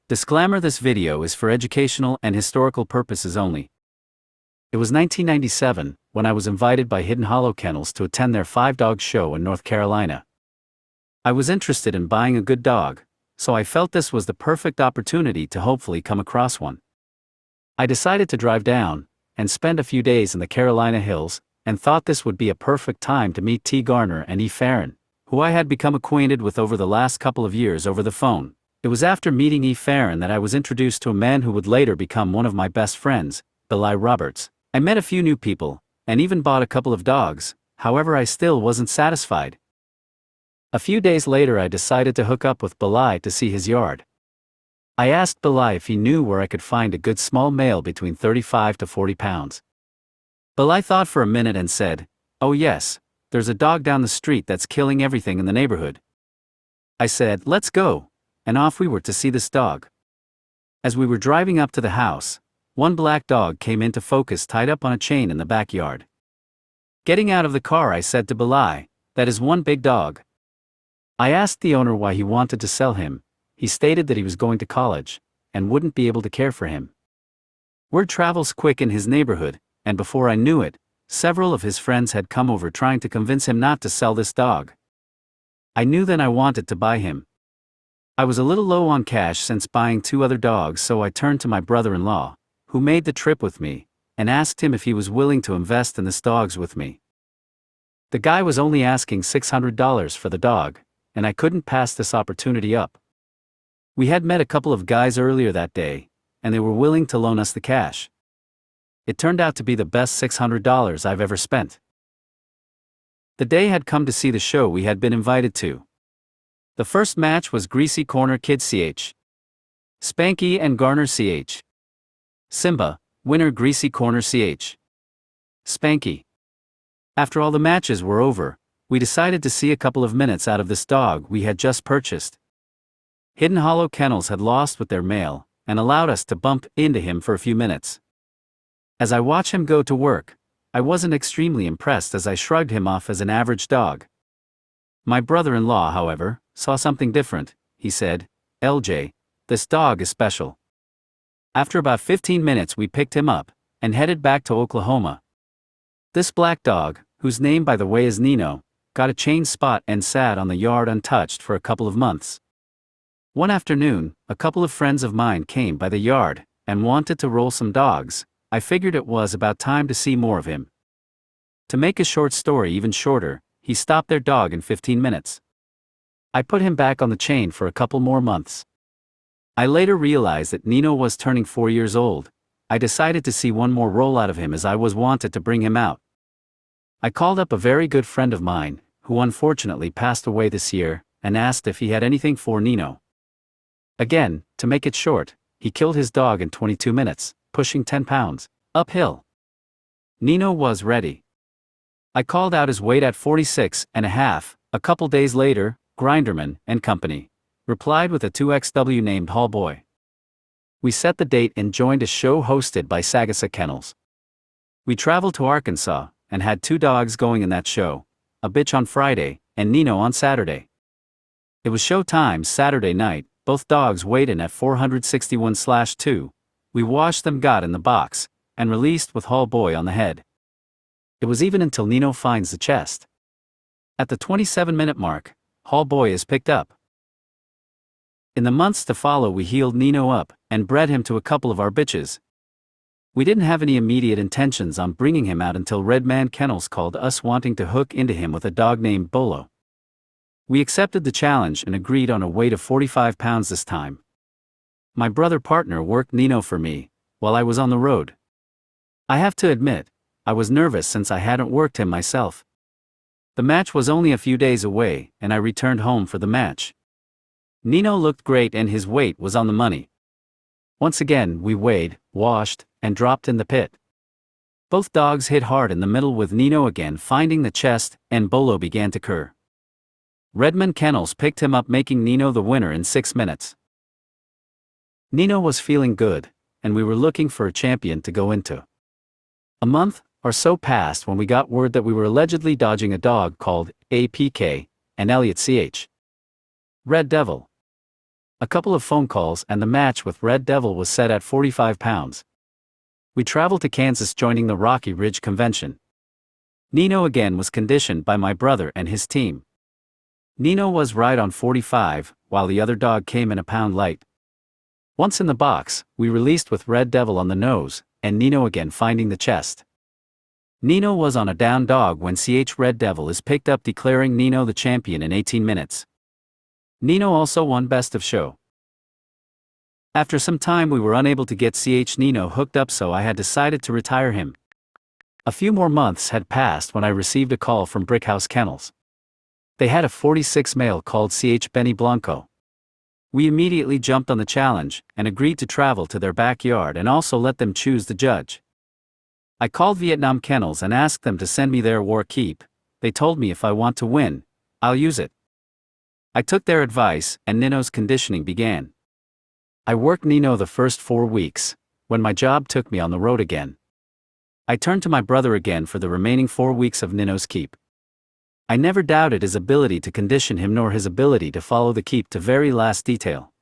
Disclaimer: this video is for educational and historical purposes only. It was 1997 when I was invited by Hidden Hollow Kennels to attend their 5-dog show in North Carolina. I was interested in buying a good dog, so I felt this was the perfect opportunity to hopefully come across one. I decided to drive down and spend a few days in the Carolina Hills, and thought this would be a perfect time to meet T. Garner and E. Farron, who I had become acquainted with over the last couple of years over the phone. It was after meeting E. Farron that I was introduced to a man who would later become one of my best friends, Billy Roberts. I met a few new people, and even bought a couple of dogs. However, I still wasn't satisfied. A few days later I decided to hook up with Billy to see his yard. I asked Billy if he knew where I could find a good small male between 35 to 40 pounds. Billy thought for a minute and said, "Oh yes, there's a dog down the street that's killing everything in the neighborhood." I said, "Let's go," and off we were to see this dog. As we were driving up to the house, one black dog came into focus tied up on a chain in the backyard. Getting out of the car, I said to Billy, "That is one big dog." I asked the owner why he wanted to sell him. He stated that he was going to college, and wouldn't be able to care for him. Word travels quick in his neighborhood, and before I knew it, several of his friends had come over trying to convince him not to sell this dog. I knew then I wanted to buy him. I was a little low on cash since buying 2 other dogs, so I turned to my brother-in-law, who made the trip with me, and asked him if he was willing to invest in this dogs with me. The guy was only asking $600 for the dog, and I couldn't pass this opportunity up. We had met a couple of guys earlier that day, and they were willing to loan us the cash. It turned out to be the best $600 I've ever spent. The day had come to see the show we had been invited to. The first match was Greasy Corner Kid CH. Spanky and Garner CH. Simba, winner Greasy Corner CH. Spanky. After all the matches were over, we decided to see a couple of minutes out of this dog we had just purchased. Hidden Hollow Kennels had lost with their male, and allowed us to bump into him for a few minutes. As I watched him go to work, I wasn't extremely impressed as I shrugged him off as an average dog. My brother-in-law, however, saw something different. He said, "LJ, this dog is special." After about 15 minutes we picked him up, and headed back to Oklahoma. This black dog, whose name by the way is Nino, got a chain spot and sat on the yard untouched for a couple of months. One afternoon, a couple of friends of mine came by the yard, and wanted to roll some dogs. I figured it was about time to see more of him. To make a short story even shorter, he stopped their dog in 15 minutes. I put him back on the chain for a couple more months. I later realized that Nino was turning 4 years old. I decided to see one more roll out of him as I was wanted to bring him out. I called up a very good friend of mine, who unfortunately passed away this year, and asked if he had anything for Nino. Again, to make it short, he killed his dog in 22 minutes, pushing 10 pounds, uphill. Nino was ready. I called out his weight at 46.5. A couple days later, Grinderman and Company replied with a 2XW named Hall Boy. We set the date and joined a show hosted by Sagasa Kennels. We traveled to Arkansas, and had 2 dogs going in that show, a bitch on Friday, and Nino on Saturday. It was show time Saturday night, both dogs weighed in at 461/2. We washed them, got in the box, and released with Hall Boy on the head. It was even until Nino finds the chest. At the 27-minute mark, Hall Boy is picked up. In the months to follow we healed Nino up, and bred him to a couple of our bitches. We didn't have any immediate intentions on bringing him out until Redman Kennels called us wanting to hook into him with a dog named Bolo. We accepted the challenge and agreed on a weight of 45 pounds this time. My brother partner worked Nino for me, while I was on the road. I have to admit, I was nervous since I hadn't worked him myself. The match was only a few days away, and I returned home for the match. Nino looked great and his weight was on the money. Once again we weighed, washed, and dropped in the pit. Both dogs hit hard in the middle, with Nino again finding the chest, and Bolo began to cur. Redman Kennels picked him up, making Nino the winner in 6 minutes. Nino was feeling good, and we were looking for a champion to go into. A month or so passed when we got word that we were allegedly dodging a dog called APK, and Elliot CH. Red Devil. A couple of phone calls and the match with Red Devil was set at 45 pounds. We traveled to Kansas joining the Rocky Ridge Convention. Nino again was conditioned by my brother and his team. Nino was right on 45, while the other dog came in a pound light. Once in the box, we released with Red Devil on the nose, and Nino again finding the chest. Nino was on a down dog when Red Devil is picked up, declaring Nino the champion in 18 minutes. Nino also won Best of Show. After some time we were unable to get Nino hooked up, so I had decided to retire him. A few more months had passed when I received a call from Brickhouse Kennels. They had a 46 male called Benny Blanco. We immediately jumped on the challenge, and agreed to travel to their backyard and also let them choose the judge. I called Vietnam Kennels and asked them to send me their war keep. They told me if I want to win, I'll use it. I took their advice, and Nino's conditioning began. I worked Nino the first 4 weeks, when my job took me on the road again. I turned to my brother again for the remaining 4 weeks of Nino's keep. I never doubted his ability to condition him nor his ability to follow the keep to very last detail.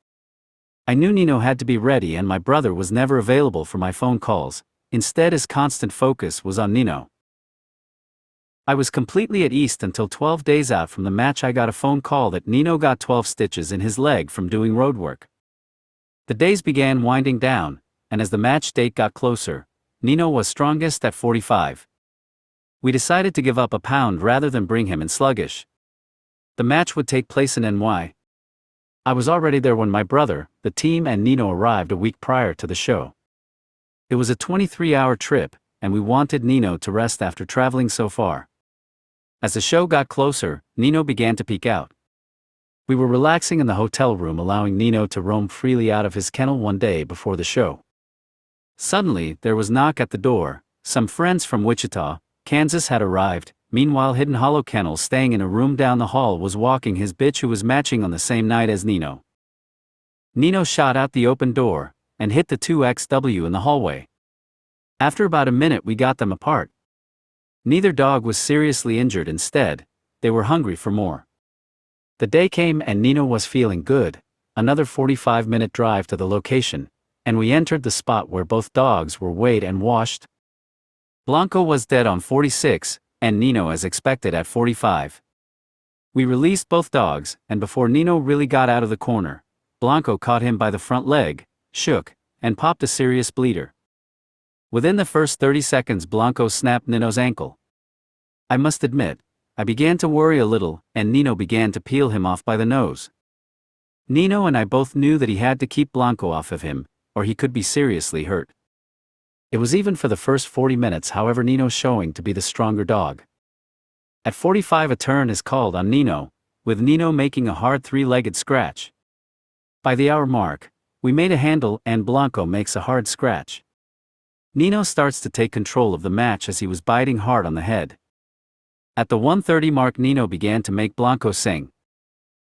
I knew Nino had to be ready, and my brother was never available for my phone calls. Instead, his constant focus was on Nino. I was completely at ease until 12 days out from the match I got a phone call that Nino got 12 stitches in his leg from doing road work. The days began winding down, and as the match date got closer, Nino was strongest at 45. We decided to give up a pound rather than bring him in sluggish. The match would take place in NY. I was already there when my brother, the team and Nino arrived a week prior to the show. It was a 23-hour trip, and we wanted Nino to rest after traveling so far. As the show got closer, Nino began to peek out. We were relaxing in the hotel room, allowing Nino to roam freely out of his kennel one day before the show. Suddenly, there was a knock at the door. Some friends from Wichita, Kansas had arrived. Meanwhile, Hidden Hollow Kennel, staying in a room down the hall, was walking his bitch who was matching on the same night as Nino. Nino shot out the open door, and hit the 2XW in the hallway. After about a minute we got them apart. Neither dog was seriously injured, instead, they were hungry for more. The day came and Nino was feeling good. Another 45-minute drive to the location, and we entered the spot where both dogs were weighed and washed. Blanco was dead on 46, and Nino as expected at 45. We released both dogs, and before Nino really got out of the corner, Blanco caught him by the front leg, shook, and popped a serious bleeder. Within the first 30 seconds Blanco snapped Nino's ankle. I must admit, I began to worry a little, and Nino began to peel him off by the nose. Nino and I both knew that he had to keep Blanco off of him, or he could be seriously hurt. It was even for the first 40 minutes, however, Nino showing to be the stronger dog. At 45 a turn is called on Nino, with Nino making a hard 3-legged scratch. By the hour mark, we made a handle and Blanco makes a hard scratch. Nino starts to take control of the match as he was biting hard on the head. At the 1:30 mark Nino began to make Blanco sing.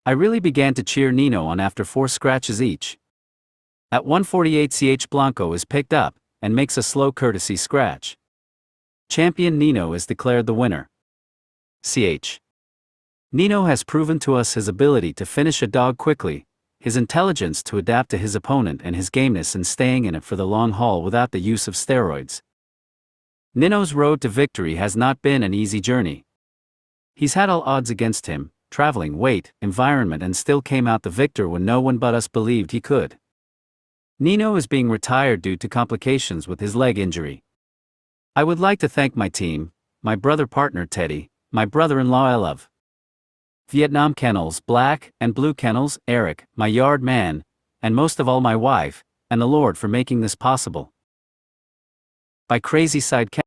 I really began to cheer Nino on after 4 scratches each. At 1:48 Blanco is picked up, and makes a slow courtesy scratch. Champion Nino is declared the winner. Nino has proven to us his ability to finish a dog quickly, his intelligence to adapt to his opponent, and his gameness in staying in it for the long haul without the use of steroids. Nino's road to victory has not been an easy journey. He's had all odds against him, traveling, weight, environment, and still came out the victor when no one but us believed he could. Nino is being retired due to complications with his leg injury. I would like to thank my team, my brother partner Teddy, my brother-in-law I love, Vietnam Kennels, Black and Blue Kennels, Eric, my yard man, and most of all my wife, and the Lord for making this possible. By Crazy Side Kennels.